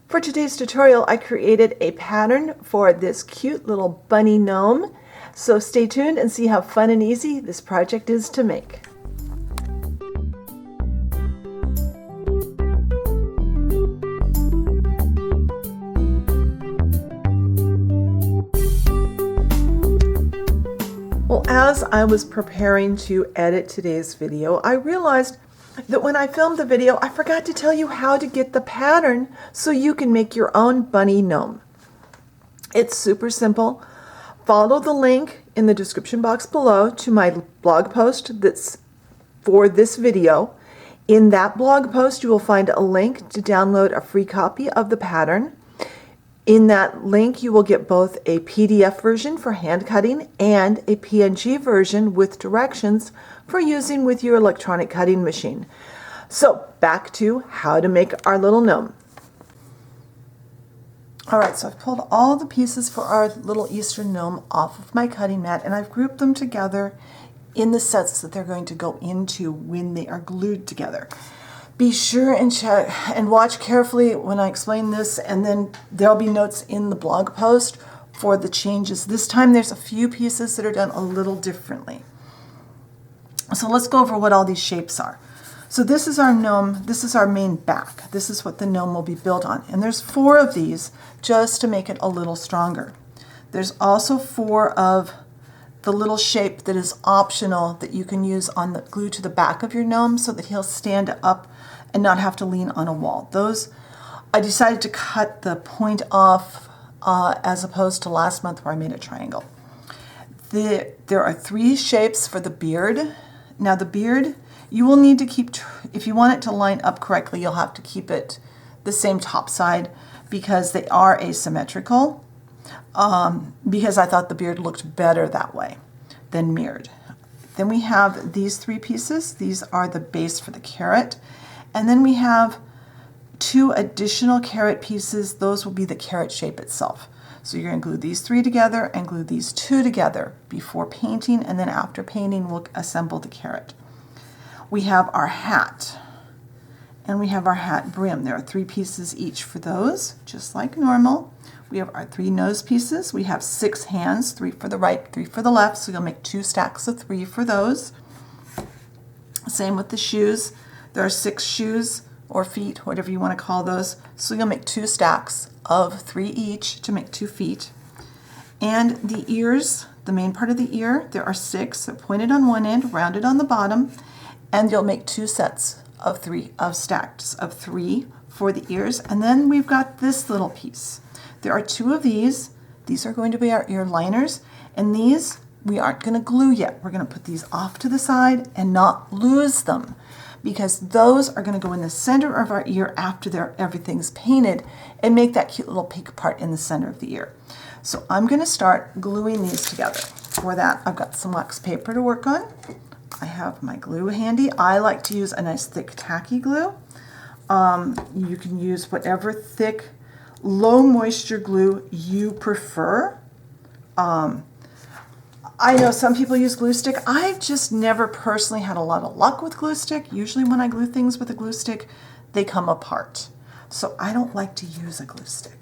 For today's tutorial, I created a pattern for this cute little bunny gnome. So stay tuned and see how fun and easy this project is to make. Well, as I was preparing to edit today's video, I realized that when I filmed the video, I forgot to tell you how to get the pattern so you can make your own bunny gnome. It's super simple. Follow the link in the description box below to my blog post that's for this video. In that blog post, you will find a link to download a free copy of the pattern. In that link, you will get both a PDF version for hand cutting and a PNG version with directions for using with your electronic cutting machine. So back to how to make our little gnome. Alright, so I've pulled all the pieces for our little Easter gnome off of my cutting mat, and I've grouped them together in the sets that they're going to go into when they are glued together. Be sure and check and watch carefully when I explain this, and then there'll be notes in the blog post for the changes. This time there's a few pieces that are done a little differently. So let's go over what all these shapes are. So this is our gnome, this is our main back. This is what the gnome will be built on. And there's 4 of these just to make it a little stronger. There's also 4 of the little shape that is optional that you can use on the glue to the back of your gnome so that he'll stand up and not have to lean on a wall. Those, I decided to cut the point off as opposed to last month where I made a triangle. There are 3 shapes for the beard. Now the beard, you will need to keep, if you want it to line up correctly, you'll have to keep it the same top side because they are asymmetrical. Because I thought the beard looked better that way than mirrored. Then we have these 3 pieces. These are the base for the carrot. And then we have 2 additional carrot pieces. Those will be the carrot shape itself. So you're going to glue these 3 together and glue these 2 together before painting, and then after painting we'll assemble the carrot. We have our hat, and we have our hat brim. There are 3 pieces each for those, just like normal. We have our 3 nose pieces. We have 6 hands, 3 for the right, 3 for the left, so you'll make 2 stacks of 3 for those. Same with the shoes. There are 6 shoes or feet, whatever you want to call those, so you'll make 2 stacks of 3 each to make 2 feet. And the ears, the main part of the ear, there are 6 pointed on one end, rounded on the bottom, and you'll make 2 sets of stacks of 3 for the ears. And then we've got this little piece. There are 2 of these. These are going to be our ear liners, and these we aren't going to glue yet. We're going to put these off to the side and not lose them, because those are going to go in the center of our ear after everything's painted and make that cute little pink part in the center of the ear. So I'm going to start gluing these together. For that, I've got some wax paper to work on. I have my glue handy. I like to use a nice thick tacky glue. You can use whatever thick, low moisture glue you prefer. I know some people use glue stick. I've just never personally had a lot of luck with glue stick. Usually when I glue things with a glue stick, they come apart. So I don't like to use a glue stick.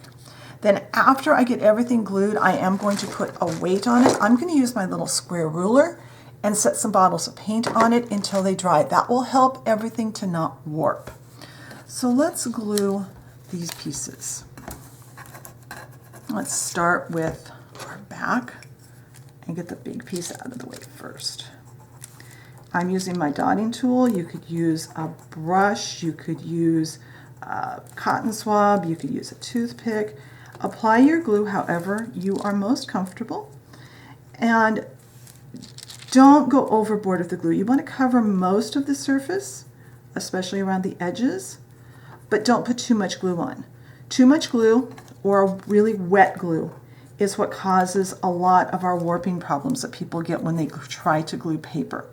Then after I get everything glued, I am going to put a weight on it. I'm going to use my little square ruler and set some bottles of paint on it until they dry. That will help everything to not warp. So let's glue these pieces. Let's start with our back and get the big piece out of the way first. I'm using my dotting tool. You could use a brush, you could use a cotton swab, you could use a toothpick. Apply your glue however you are most comfortable, and don't go overboard with the glue. You want to cover most of the surface, especially around the edges, but don't put too much glue on. Too much glue or really wet glue is what causes a lot of our warping problems that people get when they try to glue paper.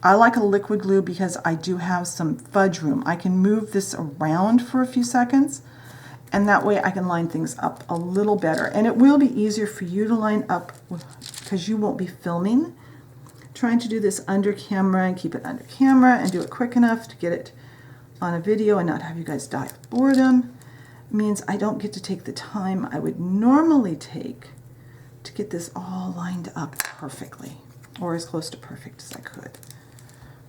I like a liquid glue because I do have some fudge room. I can move this around for a few seconds, and that way I can line things up a little better. And it will be easier for you to line up because you won't be filming. Trying to do this under camera and keep it under camera and do it quick enough to get it on a video and not have you guys die of boredom. means I don't get to take the time I would normally take to get this all lined up perfectly, or as close to perfect as I could.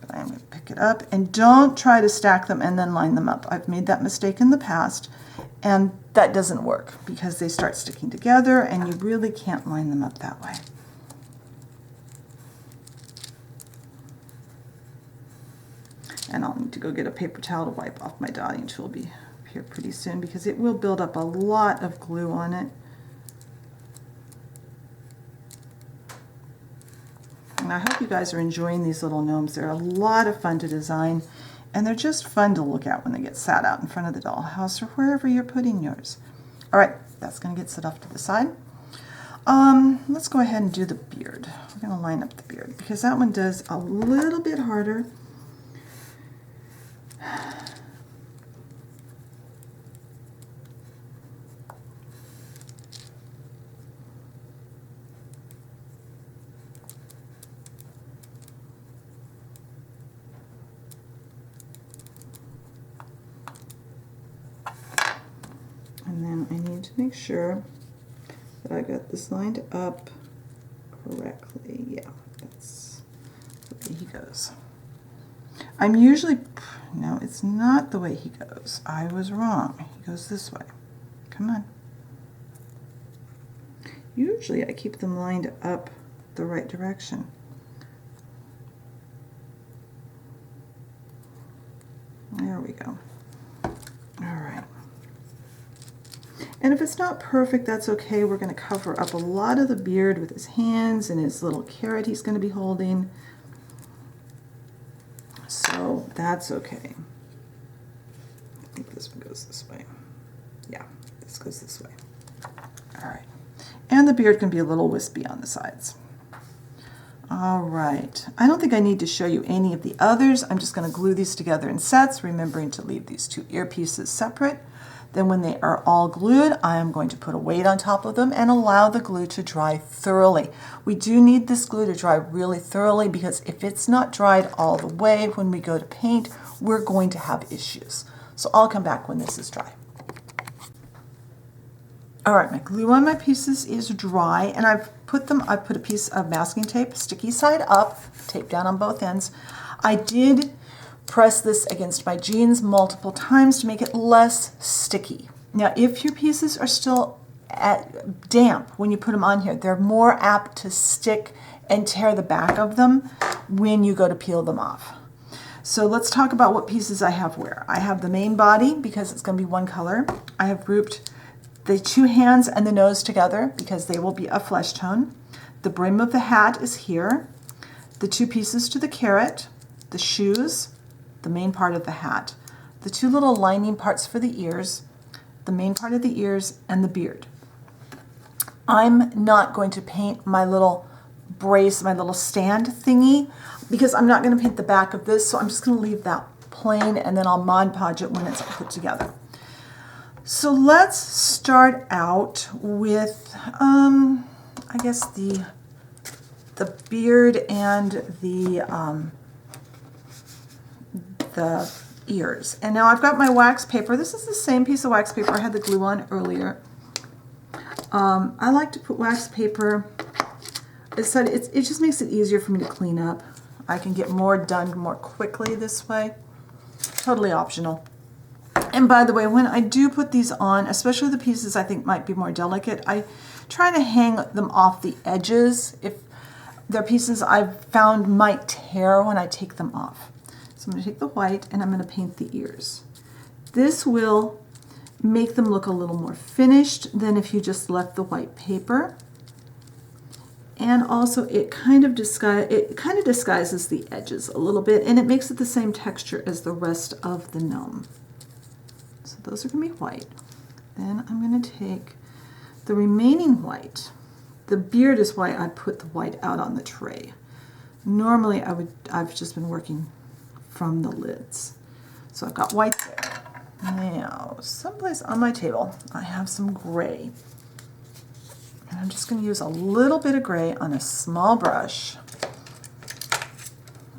But I'm going to pick it up, and don't try to stack them and then line them up. I've made that mistake in the past, and that doesn't work because they start sticking together and you really can't line them up that way. And I'll need to go get a paper towel to wipe off my dotting, which will be here pretty soon because it will build up a lot of glue on it. And I hope you guys are enjoying these little gnomes. They're a lot of fun to design, and they're just fun to look at when they get sat out in front of the dollhouse or wherever you're putting yours. All right, that's going to get set off to the side. Let's go ahead and do the beard. We're going to line up the beard because that one does a little bit harder. And then I need to make sure that I got this lined up correctly. Yeah, that's the way he goes. I'm usually, no, it's not the way he goes. I was wrong. He goes this way. Come on. Usually I keep them lined up the right direction. There we go. All right. And if it's not perfect, that's okay. We're going to cover up a lot of the beard with his hands and his little carrot he's going to be holding. So that's okay. I think this one goes this way. Yeah, this goes this way. All right. And the beard can be a little wispy on the sides. All right. I don't think I need to show you any of the others. I'm just going to glue these together in sets, remembering to leave these two earpieces separate. Then when they are all glued, I am going to put a weight on top of them and allow the glue to dry thoroughly. We do need this glue to dry really thoroughly because if it's not dried all the way when we go to paint, we're going to have issues. So I'll come back when this is dry. All right, my glue on my pieces is dry, and I put a piece of masking tape, sticky side up, tape down on both ends. I did press this against my jeans multiple times to make it less sticky. Now, if your pieces are still damp when you put them on here, they're more apt to stick and tear the back of them when you go to peel them off. So let's talk about what pieces I have where. I have the main body because it's going to be one color. I have grouped the two hands and the nose together because they will be a flesh tone. The brim of the hat is here. The two pieces to the carrot, the shoes, the main part of the hat, the two little lining parts for the ears, the main part of the ears, and the beard. I'm not going to paint my little brace, my little stand thingy, because I'm not going to paint the back of this, so I'm just going to leave that plain, and then I'll Mod Podge it when it's put together. So let's start out with, I guess the beard and the ears. And now I've got my wax paper. This is the same piece of wax paper I had the glue on earlier. I like to put wax paper. It just makes it easier for me to clean up. I can get more done more quickly this way. Totally optional. And by the way, when I do put these on, especially the pieces I think might be more delicate, I try to hang them off the edges if they're pieces I've found might tear when I take them off. So I'm going to take the white and I'm going to paint the ears. This will make them look a little more finished than if you just left the white paper. And also it kind of disguises the edges a little bit, and it makes it the same texture as the rest of the gnome. So those are going to be white. Then I'm going to take the remaining white. The beard is why I put the white out on the tray. Normally I've just been working from the lids. So I've got white there. Now, someplace on my table, I have some gray. And I'm just going to use a little bit of gray on a small brush, a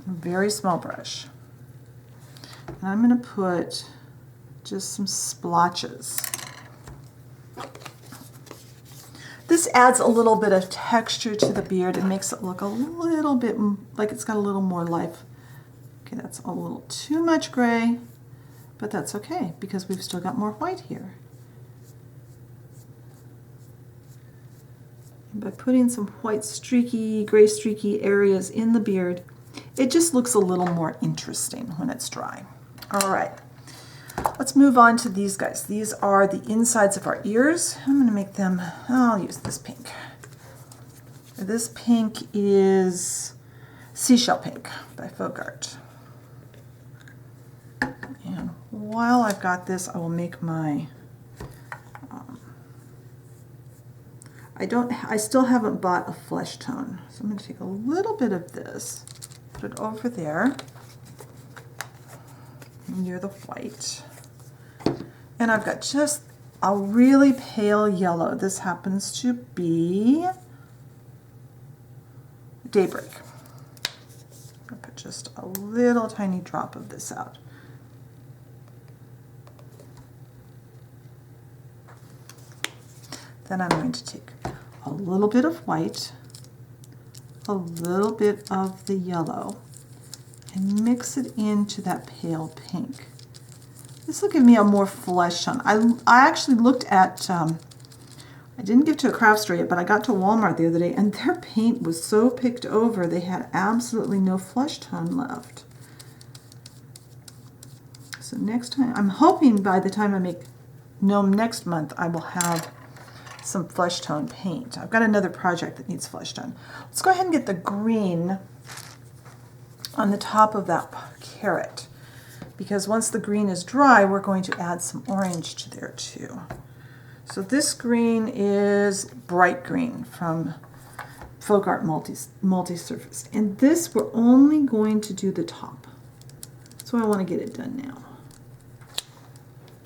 very small brush. And I'm going to put just some splotches. This adds a little bit of texture to the beard and makes it look a little bit like it's got a little more life. Okay, that's a little too much gray, but that's okay because we've still got more white here. And by putting some white streaky, gray streaky areas in the beard, it just looks a little more interesting when it's dry. All right. Let's move on to these guys. These are the insides of our ears. I'm going to make them, I'll use this pink. This pink is Seashell Pink by Folk Art. And while I've got this, I will make my, I still haven't bought a flesh tone. So I'm going to take a little bit of this, put it over there near the white. And I've got just a really pale yellow. This happens to be Daybreak. I'll put just a little tiny drop of this out. Then I'm going to take a little bit of white, a little bit of the yellow, and mix it into that pale pink. This will give me a more flesh tone. I actually looked at, I didn't get to a craft store yet, but I got to Walmart the other day, and their paint was so picked over, they had absolutely no flesh tone left. So next time, I'm hoping by the time I make Gnome next month, I will have some flesh tone paint. I've got another project that needs flesh tone. Let's go ahead and get the green on the top of that carrot, because once the green is dry, we're going to add some orange to there too. So this green is bright green from Folk Art Multi-Surfaced. And this, we're only going to do the top. So I want to get it done now.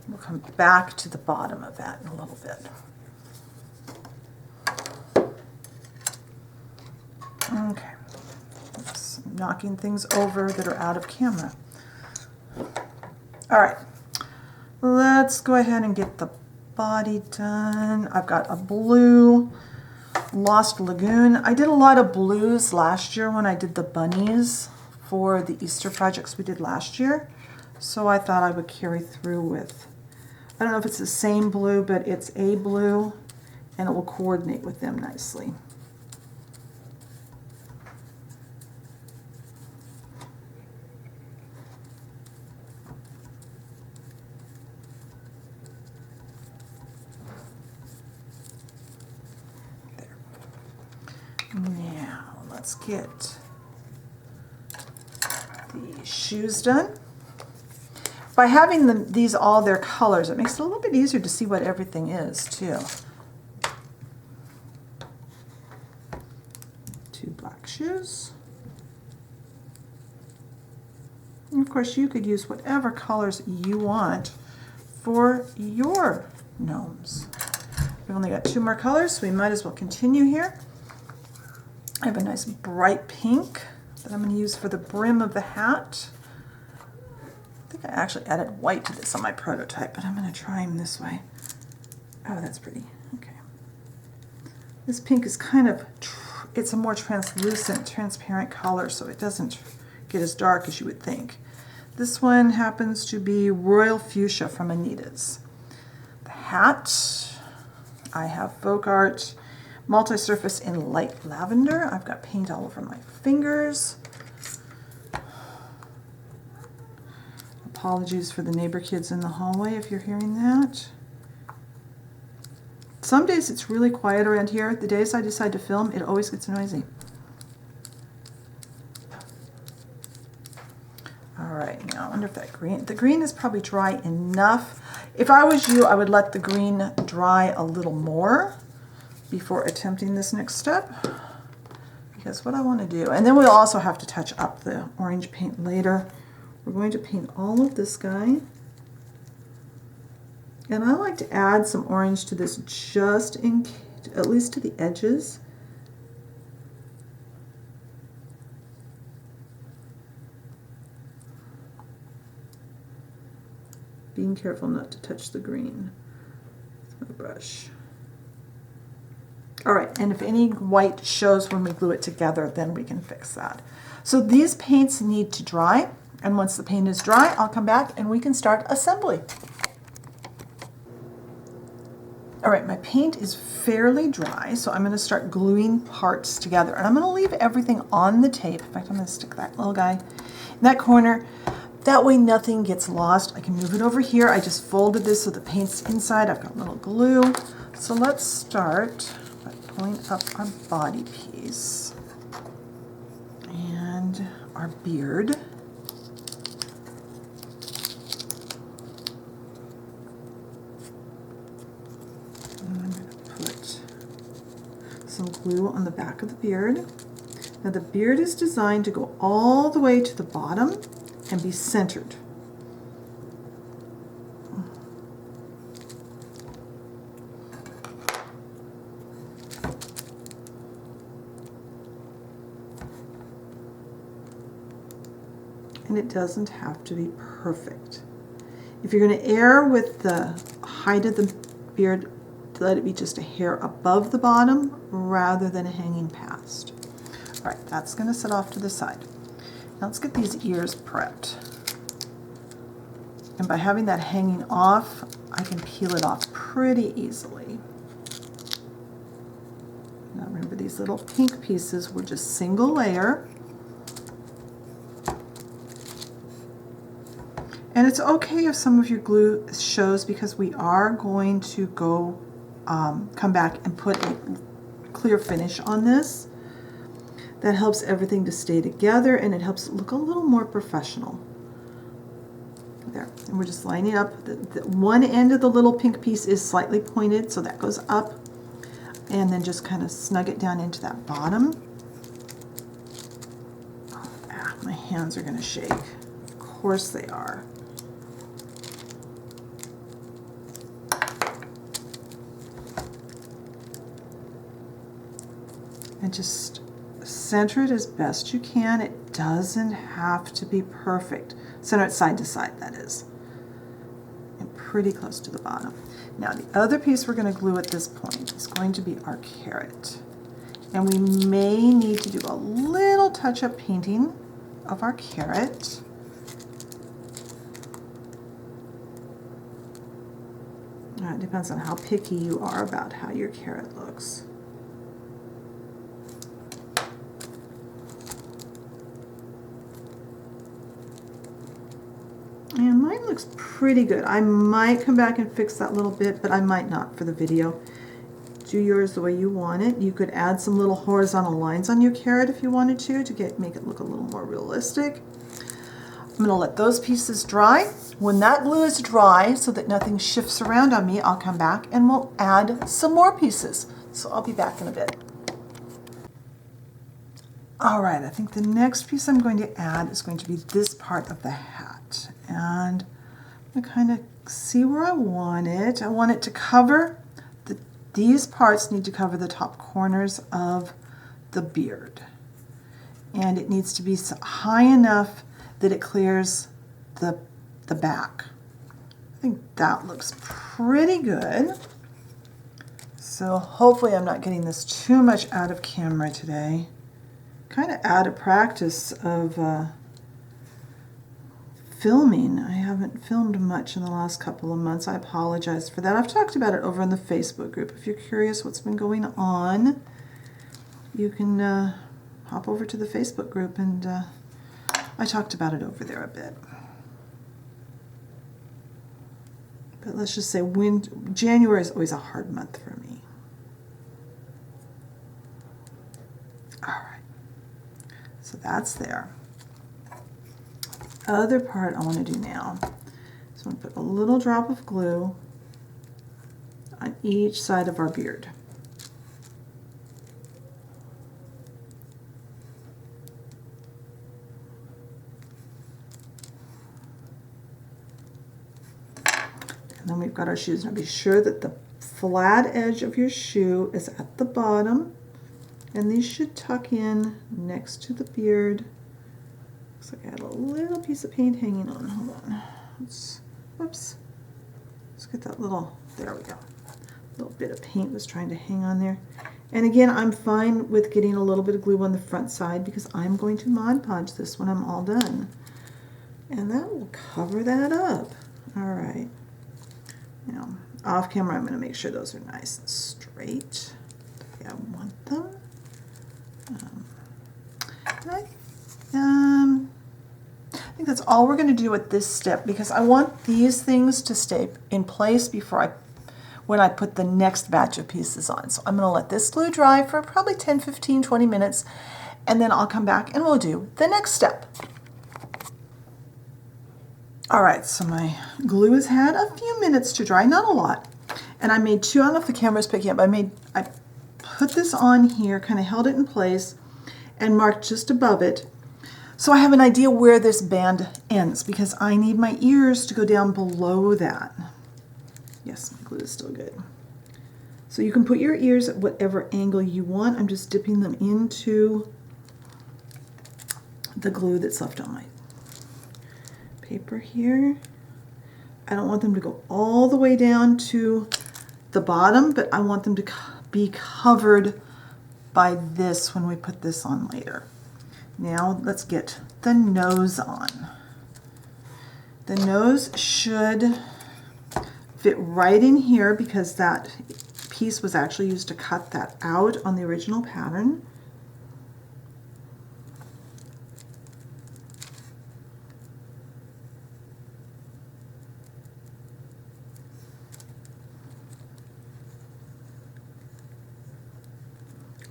We'll come back to the bottom of that in a little bit. Okay. Oops. I'm knocking things over that are out of camera. All right, let's go ahead and get the body done. I've got a blue Lost Lagoon. I did a lot of blues last year when I did the bunnies for the Easter projects we did last year. So I thought I would carry through with, I don't know if it's the same blue, but it's a blue, and it will coordinate with them nicely. Now, let's get the shoes done. By having these all their colors, it makes it a little bit easier to see what everything is, too. 2 black shoes. And of course, you could use whatever colors you want for your gnomes. We've only got 2 more colors, so we might as well continue here. I have a nice bright pink that I'm going to use for the brim of the hat. I think I actually added white to this on my prototype, but I'm going to try them this way. Oh, that's pretty. Okay. This pink is kind of, it's a more translucent, transparent color, so it doesn't get as dark as you would think. This one happens to be Royal Fuchsia from Anita's. The hat, I have Folk Art Multi-Surface in Light Lavender. I've got paint all over my fingers. Apologies for the neighbor kids in the hallway if you're hearing that. Some days it's really quiet around here. The days I decide to film, it always gets noisy. All right, now I wonder if that green, the green is probably dry enough. If I was you, I would let the green dry a little more before attempting this next step, because what I want to do, and then we'll also have to touch up the orange paint later. We're going to paint all of this guy, and I like to add some orange to this just in case, at least to the edges. Being careful not to touch the green. the brush. All right, and if any white shows when we glue it together, then we can fix that. So these paints need to dry, and once the paint is dry, I'll come back and we can start assembly. All right, my paint is fairly dry, so I'm going to start gluing parts together. And I'm going to leave everything on the tape. In fact, I'm going to stick that little guy in that corner. That way nothing gets lost. I can move it over here. I just folded this so the paint's inside. I've got a little glue. So let's start by pulling up our body piece and our beard. Some glue on the back of the beard. Now the beard is designed to go all the way to the bottom and be centered. And it doesn't have to be perfect. If you're going to err with the height of the beard, let it be just a hair above the bottom rather than hanging past. All right, that's going to set off to the side. Now let's get these ears prepped. And by having that hanging off, I can peel it off pretty easily. Now remember, these little pink pieces were just single layer. And it's okay if some of your glue shows, because we are going to go come back and put a clear finish on this. That helps everything to stay together, and it helps it look a little more professional. There, and we're just lining up. The one end of the little pink piece is slightly pointed, so that goes up, and then just kind of snug it down into that bottom. My hands are going to shake. Of course they are. And just center it as best you can. It doesn't have to be perfect. Center it side to side, that is. And pretty close to the bottom. Now the other piece we're going to glue at this point is going to be our carrot. And we may need to do a little touch-up painting of our carrot. It depends on how picky you are about how your carrot looks. And mine looks pretty good. I might come back and fix that little bit, but I might not for the video. Do yours the way you want it. You could add some little horizontal lines on your carrot if you wanted to make it look a little more realistic. I'm going to let those pieces dry. When that glue is dry, so that nothing shifts around on me, I'll come back and we'll add some more pieces. So I'll be back in a bit. All right, I think the next piece I'm going to add is going to be this part of the hat. And I'm going to kind of see where I want it. I want it to cover, these parts need to cover the top corners of the beard. And it needs to be high enough that it clears the back. I think that looks pretty good. So hopefully I'm not getting this too much out of camera today. Kind of out of practice of filming. I haven't filmed much in the last couple of months. I apologize for that. I've talked about it over in the Facebook group. If you're curious what's been going on, you can hop over to the Facebook group, and I talked about it over there a bit. But let's just say January is always a hard month for me. All right, so that's there. The other part I want to do now is I'm going to put a little drop of glue on each side of our beard. And then we've got our shoes. Now be sure that the flat edge of your shoe is at the bottom, and these should tuck in next to the beard. Looks like I had a little piece of paint hanging on. Hold on. Whoops. Let's get that little, there we go. little bit of paint was trying to hang on there. And again, I'm fine with getting a little bit of glue on the front side because I'm going to Mod Podge this when I'm all done. And that will cover that up. All right. Now, off camera, I'm going to make sure those are nice and straight. I want them. I think that's all we're going to do at this step because I want these things to stay in place when I put the next batch of pieces on. So I'm going to let this glue dry for probably 10, 15, 20 minutes, and then I'll come back and we'll do the next step. All right, so my glue has had a few minutes to dry, not a lot. And I made two, I don't know if the camera's picking up, I put this on here, kind of held it in place and marked just above it. So I have an idea where this band ends because I need my ears to go down below that. Yes, my glue is still good. So you can put your ears at whatever angle you want. I'm just dipping them into the glue that's left on my paper here. I don't want them to go all the way down to the bottom, but I want them to be covered by this when we put this on later. Now let's get the nose on. The nose should fit right in here because that piece was actually used to cut that out on the original pattern.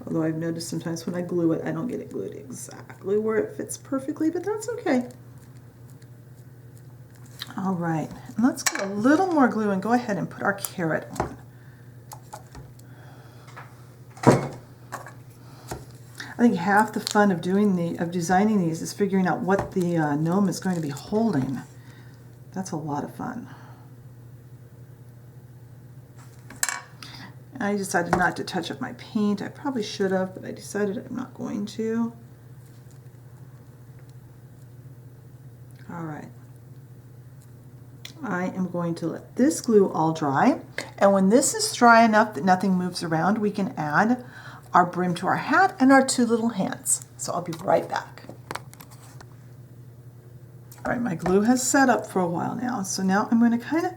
Although I've noticed sometimes when I glue it, I don't get it glued exactly where it fits perfectly, but that's okay. All right, and let's get a little more glue and go ahead and put our carrot on. I think half the fun of designing these is figuring out what the gnome is going to be holding. That's a lot of fun. I decided not to touch up my paint. I probably should have, but I decided I'm not going to. All right. I am going to let this glue all dry. And when this is dry enough that nothing moves around, we can add our brim to our hat and our two little hands. So I'll be right back. All right, my glue has set up for a while now. So now I'm going to kind of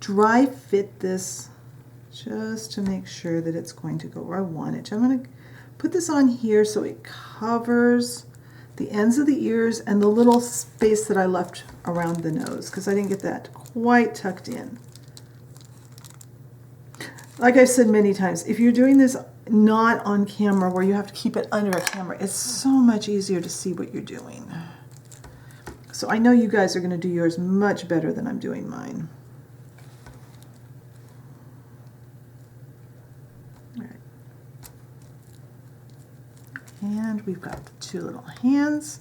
dry fit this just to make sure that it's going to go where I want it. I'm going to put this on here so it covers the ends of the ears and the little space that I left around the nose because I didn't get that quite tucked in. Like I've said many times, if you're doing this not on camera where you have to keep it under a camera, it's so much easier to see what you're doing. So I know you guys are going to do yours much better than I'm doing mine. And we've got the two little hands.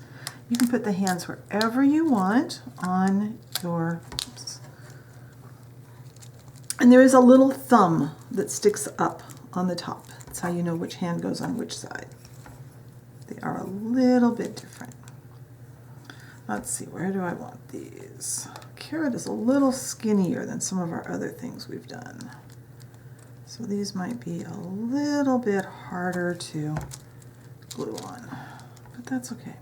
You can put the hands wherever you want on your, oops. And there is a little thumb that sticks up on the top. That's how you know which hand goes on which side. They are a little bit different. Let's see, where do I want these? Carrot is a little skinnier than some of our other things we've done. So these might be a little bit harder to glue on, but that's okay.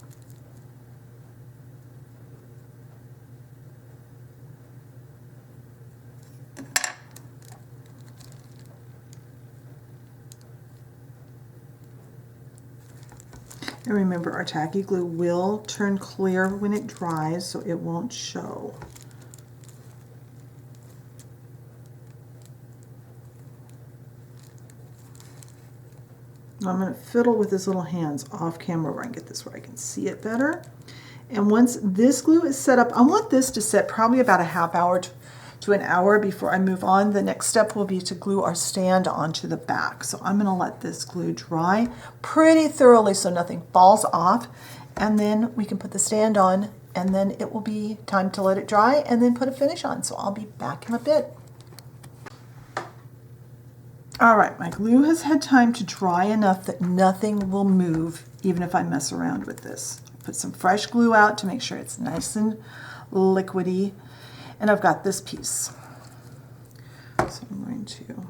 And remember, our tacky glue will turn clear when it dries, so it won't show. I'm going to fiddle with his little hands off camera where I can get this where I can see it better. And once this glue is set up, I want this to set probably about a half hour to an hour before I move on. The next step will be to glue our stand onto the back. So I'm going to let this glue dry pretty thoroughly so nothing falls off. And then we can put the stand on, and then it will be time to let it dry and then put a finish on. So I'll be back in a bit. All right, my glue has had time to dry enough that nothing will move even if I mess around with this. Put some fresh glue out to make sure it's nice and liquidy. And I've got this piece. So I'm going to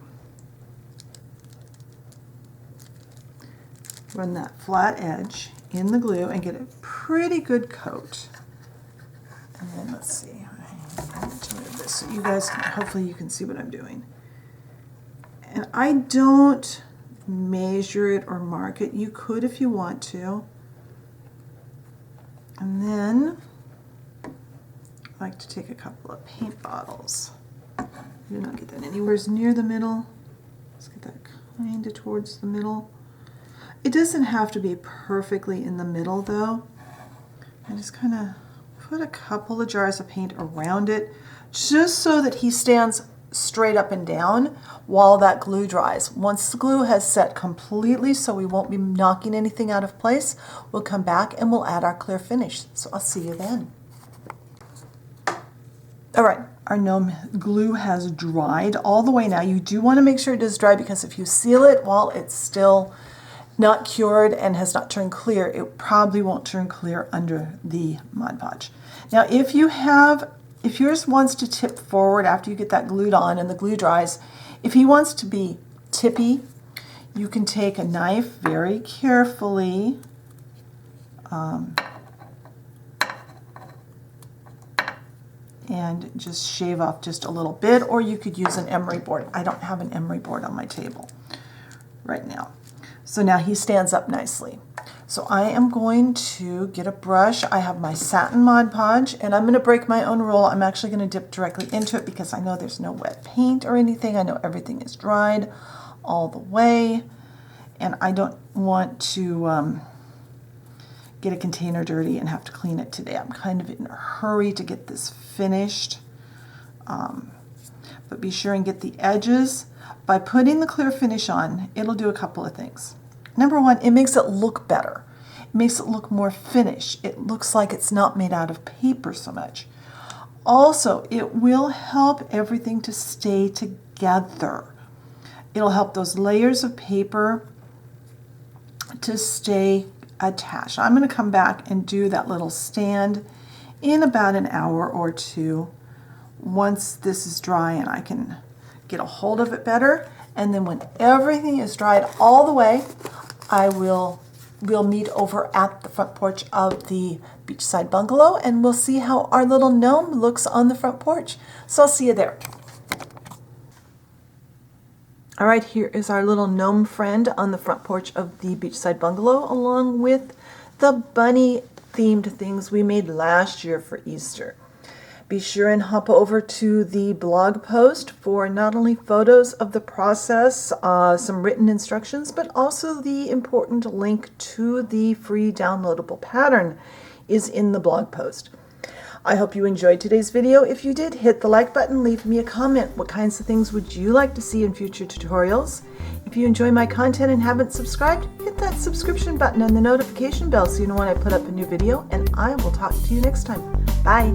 run that flat edge in the glue and get a pretty good coat. And then let's see, I'm going to move this so you guys can, hopefully you can see what I'm doing. And I don't measure it or mark it. You could if you want to. And then I like to take a couple of paint bottles. Do not get that anywhere near the middle. Let's get that kind of towards the middle. It doesn't have to be perfectly in the middle though. I just kind of put a couple of jars of paint around it just so that he stands straight up and down while that glue dries. Once the glue has set completely so we won't be knocking anything out of place, we'll come back and we'll add our clear finish. So I'll see you then. All right, our gnome glue has dried all the way now. You do want to make sure it is dry because if you seal it while it's still not cured and has not turned clear, it probably won't turn clear under the Mod Podge. Now if yours wants to tip forward after you get that glued on and the glue dries, if he wants to be tippy, you can take a knife very carefully and just shave off just a little bit, or you could use an emery board. I don't have an emery board on my table right now. So now he stands up nicely. So I am going to get a brush. I have my satin Mod Podge, and I'm going to break my own rule. I'm actually going to dip directly into it because I know there's no wet paint or anything. I know everything is dried all the way, and I don't want to get a container dirty and have to clean it today. I'm kind of in a hurry to get this finished. But be sure and get the edges. By putting the clear finish on, it'll do a couple of things. Number one, it makes it look better. It makes it look more finished. It looks like it's not made out of paper so much. Also, it will help everything to stay together. It'll help those layers of paper to stay attached. I'm going to come back and do that little stand in about an hour or two once this is dry and I can get a hold of it better. And then when everything is dried all the way, we'll meet over at the front porch of the beachside bungalow and we'll see how our little gnome looks on the front porch. So I'll see you there. All right, here is our little gnome friend on the front porch of the beachside bungalow, along with the bunny themed things we made last year for Easter. Be sure and hop over to the blog post for not only photos of the process, some written instructions, but also the important link to the free downloadable pattern is in the blog post. I hope you enjoyed today's video. If you did, hit the like button, leave me a comment. What kinds of things would you like to see in future tutorials? If you enjoy my content and haven't subscribed, hit that subscription button and the notification bell so you know when I put up a new video, and I will talk to you next time. Bye!